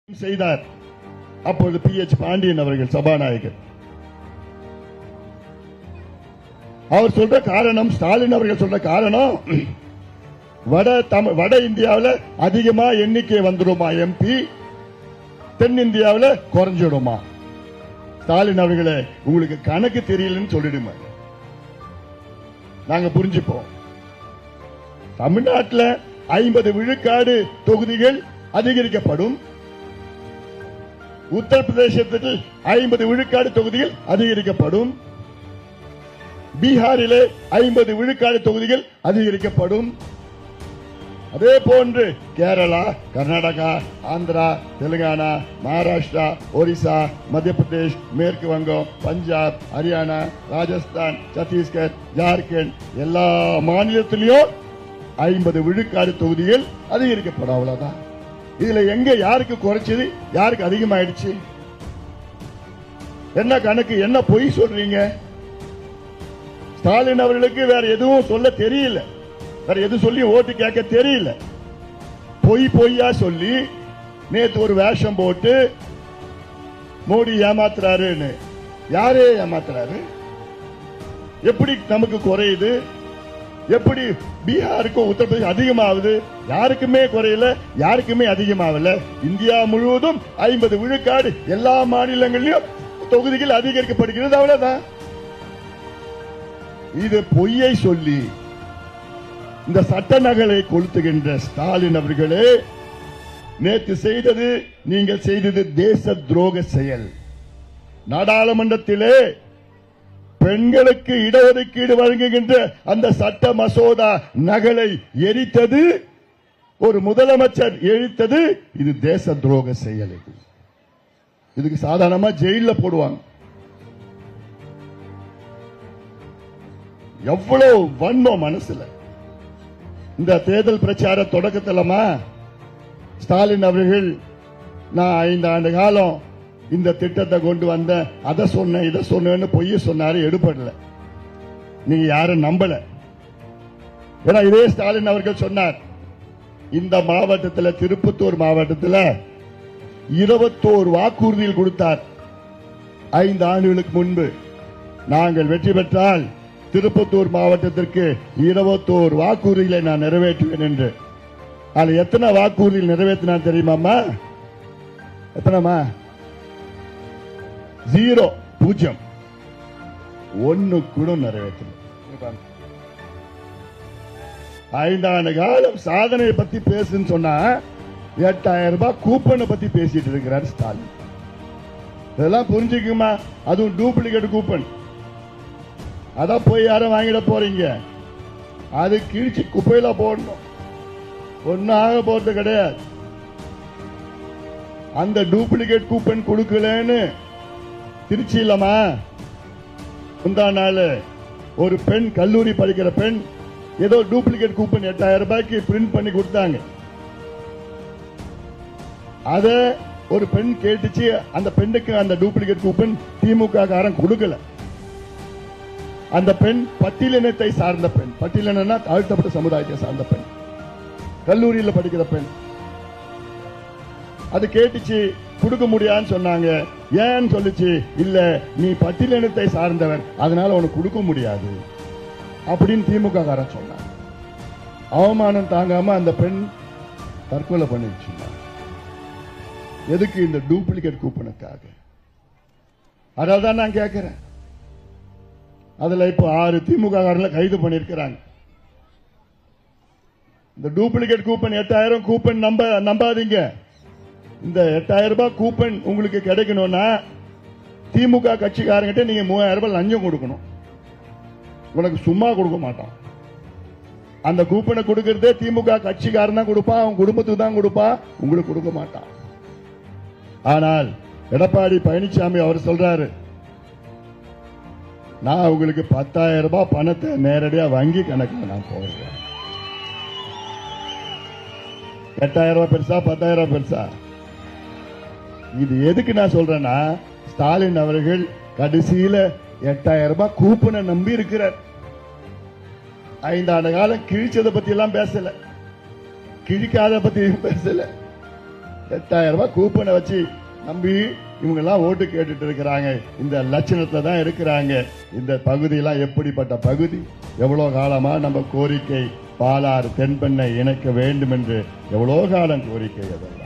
செய்தார். அப்பொழுது PH பாண்டியன் அவர்கள் சபாநாயகர். அவர் சொல்ற காரணம், ஸ்டாலின் அவர்கள் சொல்ற காரணம், வட இந்தியாவில் அதிகமா எண்ணிக்கை வந்துடுமா MP, தென்னிந்தியாவில் குறைஞ்சிடுமா? ஸ்டாலின் அவர்களே, உங்களுக்கு கணக்கு தெரியலன்னு சொல்லிடுமா? நாங்க புரிஞ்சுப்போம். தமிழ்நாட்டில் 50 விழுக்காடு தொகுதிகள் அதிகரிக்கப்படும். உத்தரப்பிரதேசத்தில் 50 விழுக்காடு தொகுதிகள் அதிகரிக்கப்படும். பீகாரிலே 50 விழுக்காடு தொகுதிகள் அதிகரிக்கப்படும். அதே போன்று கேரளா, கர்நாடகா, ஆந்திரா, தெலுங்கானா, மகாராஷ்டிரா, ஒரிசா, மத்திய பிரதேஷ், மேற்கு வங்கம், பஞ்சாப், ஹரியானா, ராஜஸ்தான், சத்தீஸ்கர், ஜார்க்கண்ட் எல்லா மாநிலத்திலும் 50 விழுக்காடு தொகுதிகள் அதிகரிக்கப்படும். அவ்வளவுதான். இதுல எங்க யாருக்கு குறைச்சது, யாருக்கு அதிகமாயிடுச்சு? என்ன கணக்கு, என்ன பொய் சொல்றீங்க? ஸ்டாலின் அவர்களுக்கு வேற எதுவும் சொல்ல தெரியல, வேற எது சொல்லி ஓட்டு கேட்க தெரியல. பொய்யா சொல்லி நேத்து ஒரு வேஷம் போட்டு மோடி ஏமாத்துறாருன்னு. யாரே ஏமாத்துறாரு? எப்படி நமக்கு குறையுது? எப்படி பீகாருக்கும் உத்தரப்பிரதேசம் அதிகமாகுது? யாருக்குமே குறையல, யாருக்குமே அதிகமாகல. இந்தியா முழுவதும் 50 விழுக்காடு எல்லா மாநிலங்களிலும் தொகுதிகள் அதிகரிக்கப்படுகிறது. அவ்வளவுதான். இது பொய்யை சொல்லி இந்த சட்ட நகலை கொளுத்துகின்ற ஸ்டாலின் அவர்களே, நேற்று செய்தது, நீங்கள் செய்தது தேச துரோக செயல். நாடாளுமன்றத்திலே பெண்களுக்கு இடஒதுக்கீடு வழங்குகின்ற அந்த சட்ட மசோதா நகலை எரித்தது ஒரு முதலமைச்சர், எரித்தது. இது தேச துரோக செயல். இதுக்கு சாதாரணமா ஜெயில போடுவாங்க. எவ்வளவு வன்மம் மனசுல. இந்த தேர்தல் பிரச்சார தொடக்கத்திலமா ஸ்டாலின் அவர்கள், நான் 5 ஆண்டு காலம் இந்த திட்டத்தை கொண்டு வந்த, அதை சொன்னேன் இதை சொன்னேன்னு பொய்ய சொன்னாரு, எடுபடல. நீங்க யாரும் நம்பல. ஏன்னா இதே ஸ்டாலின் அவர்கள் சொன்னார், இந்த மாவட்டத்தில், திருப்பத்தூர் மாவட்டத்தில் 21 வாக்குறுதிகள் கொடுத்தார் 5 ஆண்டுகளுக்கு முன்பு. நாங்கள் வெற்றி பெற்றால் திருப்பத்தூர் மாவட்டத்திற்கு 21 வாக்குறுதிகளை நான் நிறைவேற்றுவேன் என்று. அதில் எத்தனை வாக்குறுதிகள் நிறைவேற்றினார் தெரியுமாமா? எத்தனைமா? 0, 0. 1 கூட நிறைவேற்றல. 5 ஆண்டு காலம் சாதனையை பத்தி பேசுன்னு சொன்னா 8000 ரூபாய் கூப்பனை பத்தி பேசிட்டு இருக்கிறார் ஸ்டாலின். இதெல்லாம் புரிஞ்சுக்குமா? அதுவும் டூப்ளிகேட் கூப்பன். அதான் போய் யாரும் வாங்கிட போறீங்க. அது கிழிச்சு குப்பையில போடணும். ஒன்னும் ஆக போறது கிடையாது. அந்த டூப்ளிகேட் கூப்பன் கொடுக்கலன்னு திருச்சி இல்லமா, முந்தா நாள் ஒரு பெண், கல்லூரி படிக்கிற பெண், ஏதோ டூப்ளிகேட் கூப்பன் 8000 ரூபாய்க்கு பிரிண்ட் பண்ணி கொடுத்தாங்க. அத ஒரு பெண் கேட்டுச்சு. அந்த பெண்ணுக்கு அந்த டூப்ளிகேட் கூப்பன் திமுக காரன் கொடுக்கல. அந்த பெண் பட்டியலினத்தை சார்ந்த பெண், பட்டியலினா தாழ்த்தப்பட்ட சமுதாயத்தை சார்ந்த பெண், கல்லூரியில் படிக்கிற பெண். அது கேட்டுச்சு, கொடுக்க முடியாதுன்னு சொன்னாங்க. ஏன்னு சொல்லிச்சு, இல்ல நீ பட்டியலினத்தை சார்ந்தவன், அதனால உனக்கு கொடுக்க முடியாது அப்படின்னு திமுக காரன் சொன்னாங்க. அவமானம் தாங்காம அந்த பெண் தற்கொலை பண்ணிடுச்சு. எதுக்கு? இந்த டூப்ளிகேட் கூப்பனுக்காக. அதான் நான் கேட்கிறேன். அதுல இப்ப 6 திமுக காரங்களை கைது பண்ணிருக்கிறாங்க. இந்த டூப்ளிகேட் கூப்பன் 8000 கூப்பன் நம்பாதீங்க. இந்த 8000 ரூபாய் கூப்பன் உங்களுக்கு கிடைக்கணும்னா திமுக கட்சிக்காரங்கிட்ட நீங்க 3000 ரூபாய் லஞ்சம் கொடுக்கணும். உனக்கு சும்மா கொடுக்க மாட்டான். அந்த கூப்பனை கொடுக்கறதே திமுக கட்சிக்காரன் தான் கொடுப்பான், அவன் குடும்பத்துக்கு தான் கொடுப்பான், உங்களுக்கு கொடுக்க மாட்டான். ஆனால் எடப்பாடி பழனிசாமி அவர் சொல்றாரு, நான் உங்களுக்கு 10,000 ரூபாய் பணத்தை நேரடியா வங்கி கணக்கில் நான் போடுறேன். 8,000 ரூபாய் பெருசா, 10,000 ரூபாய் பெருசா? இது எதுக்கு நான் சொல்றேன்னா, ஸ்டாலின் அவர்கள் கடைசியில 8,000 ரூபாய் கூப்பனை நம்பி இருக்கிறார். 5 ஆண்டு காலம் கிழிச்சதை பத்தி எல்லாம் பேசல, கிழிக்காத பத்தி பேசல. 8,000 ரூபாய் கூப்பனை வச்சு நம்பி இவங்க எல்லாம் ஓட்டு கேட்டுட்டு இருக்கிறாங்க. இந்த லட்சணத்துல தான் இருக்கிறாங்க. இந்த பகுதியெல்லாம் எப்படிப்பட்ட பகுதி? எவ்வளவு காலமா நம்ம கோரிக்கை பாலாறு தென்பெண்ணை இணைக்க வேண்டும் என்று எவ்வளவு காலம் கோரிக்கை அதெல்லாம்